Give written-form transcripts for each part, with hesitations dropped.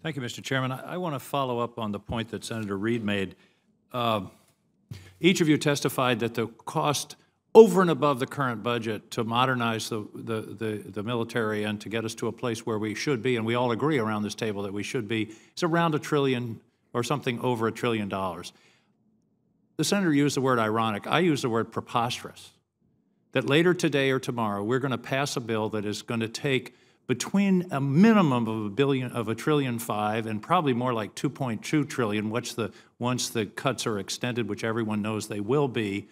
Thank you, Mr. Chairman. I want to follow up on the point that Senator Reid made. Each of you testified that the cost over and above the current budget to modernize the military and to get us to a place where we should be, and we all agree around this table that we should be, is around $1 trillion or something over $1 trillion. The senator used the word ironic. I use the word preposterous. That later today or tomorrow, we're going to pass a bill that is going to take between a minimum of $1.5 trillion and probably more like 2.2 trillion, once the cuts are extended, which everyone knows they will be,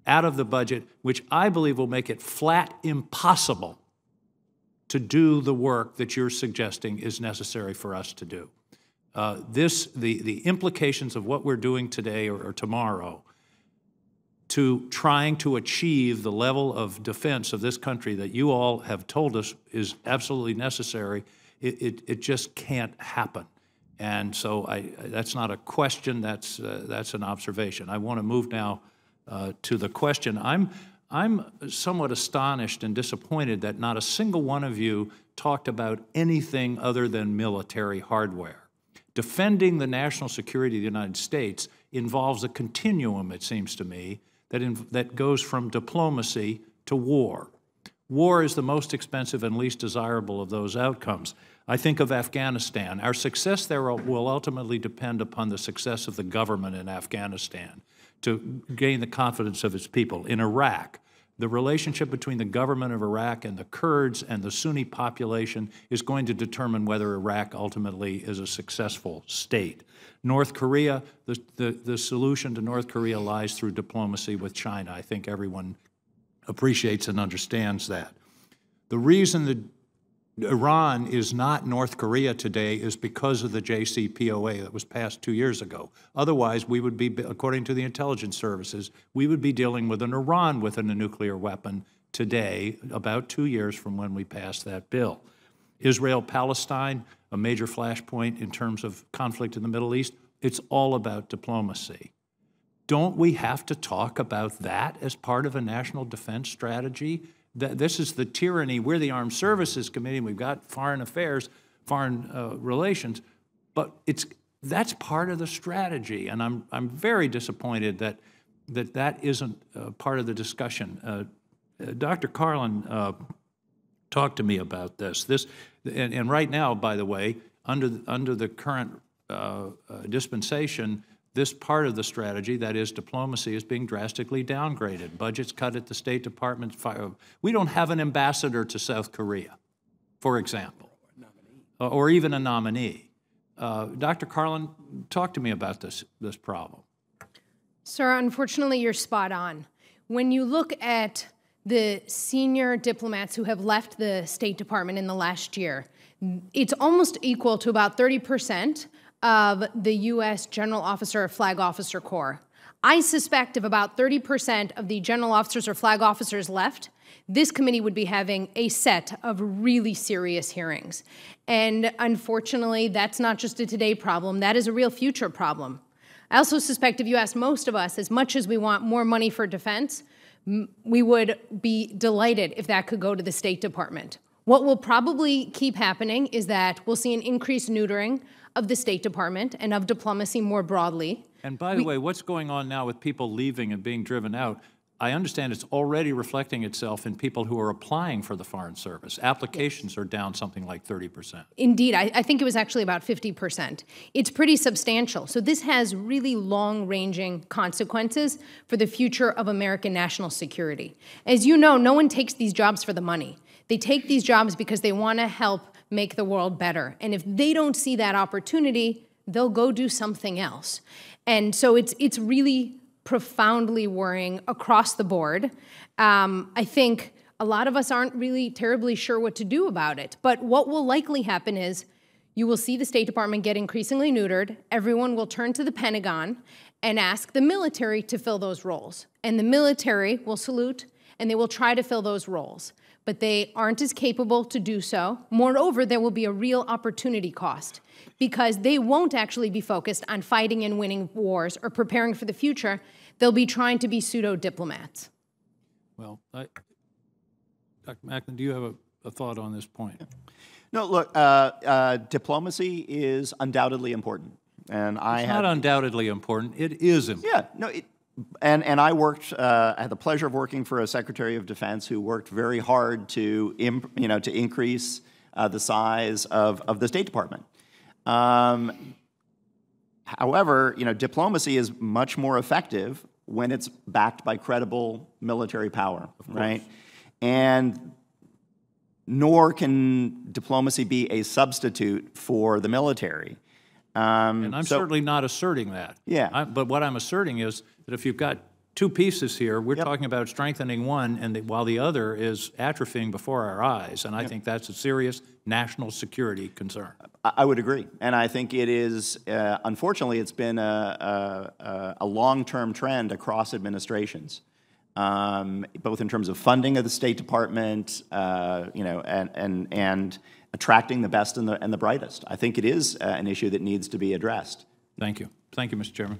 out of the budget, which I believe will make it flat impossible to do the work that you're suggesting is necessary for us to do. The implications of what we're doing today or tomorrow to trying to achieve the level of defense of this country that you all have told us is absolutely necessary, it just can't happen. And so that's not a question, that's an observation. I want to move now to the question. I'm somewhat astonished and disappointed that not a single one of you talked about anything other than military hardware. Defending the national security of the United States involves a continuum, it seems to me, that goes from diplomacy to war. War is the most expensive and least desirable of those outcomes. I think of Afghanistan. Our success there will ultimately depend upon the success of the government in Afghanistan to gain the confidence of its people. In Iraq, the relationship between the government of Iraq and the Kurds and the Sunni population is going to determine whether Iraq ultimately is a successful state. North Korea, the solution to North Korea lies through diplomacy with China. I think everyone appreciates and understands that. The reason that Iran is not North Korea today is because of the JCPOA that was passed 2 years ago. Otherwise, we would be, according to the intelligence services, we would be dealing with an Iran with a nuclear weapon today, about 2 years from when we passed that bill. Israel-Palestine, a major flashpoint in terms of conflict in the Middle East, it's all about diplomacy. Don't we have to talk about that as part of a national defense strategy? This is the tyranny. We're the Armed Services Committee, and we've got foreign affairs, foreign relations, but that's part of the strategy, and I'm very disappointed that isn't part of the discussion. Dr. Carlin talked to me about this. And right now, by the way, under the current dispensation, this part of the strategy, that is diplomacy, is being drastically downgraded. Budgets cut at the State Department. We don't have an ambassador to South Korea, for example, or even a nominee. Dr. Carlin, talk to me about this problem. Sir, unfortunately, you're spot on. When you look at the senior diplomats who have left the State Department in the last year, it's almost equal to about 30% of the U.S. General Officer or Flag Officer Corps. I suspect if about 30% of the general officers or flag officers left, this committee would be having a set of really serious hearings. And unfortunately, that's not just a today problem, that is a real future problem. I also suspect if you ask most of us, as much as we want more money for defense, we would be delighted if that could go to the State Department. What will probably keep happening is that we'll see an increased neutering of the State Department and of diplomacy more broadly. And by the way, what's going on now with people leaving and being driven out, I understand it's already reflecting itself in people who are applying for the Foreign Service. Applications are down something like 30%. Indeed, I think it was actually about 50%. It's pretty substantial. So this has really long-ranging consequences for the future of American national security. As you know, no one takes these jobs for the money. They take these jobs because they want to help make the world better. And if they don't see that opportunity, they'll go do something else. And so it's really profoundly worrying across the board. I think a lot of us aren't really terribly sure what to do about it. But what will likely happen is you will see the State Department get increasingly neutered. Everyone will turn to the Pentagon and ask the military to fill those roles. And the military will salute, and they will try to fill those roles. But they aren't as capable to do so. Moreover, there will be a real opportunity cost because they won't actually be focused on fighting and winning wars or preparing for the future. They'll be trying to be pseudo-diplomats. Well, Dr. Macklin, do you have a thought on this point? No, look, diplomacy is undoubtedly important, and It's not undoubtedly important. It is important. yeah, no, and I worked. I had the pleasure of working for a Secretary of Defense who worked very hard to to increase the size of the State Department. However, diplomacy is much more effective when it's backed by credible military power, right? And nor can diplomacy be a substitute for the military. And I'm certainly not asserting that. Yeah. But what I'm asserting is that if you've got two pieces here, we're talking about strengthening one, and while the other is atrophying before our eyes, and I think that's a serious national security concern. I would agree, and I think it is. Unfortunately, it's been a long-term trend across administrations, both in terms of funding of the State Department, and attracting the best and the brightest. I think it is an issue that needs to be addressed. Thank you. Thank you, Mr. Chairman.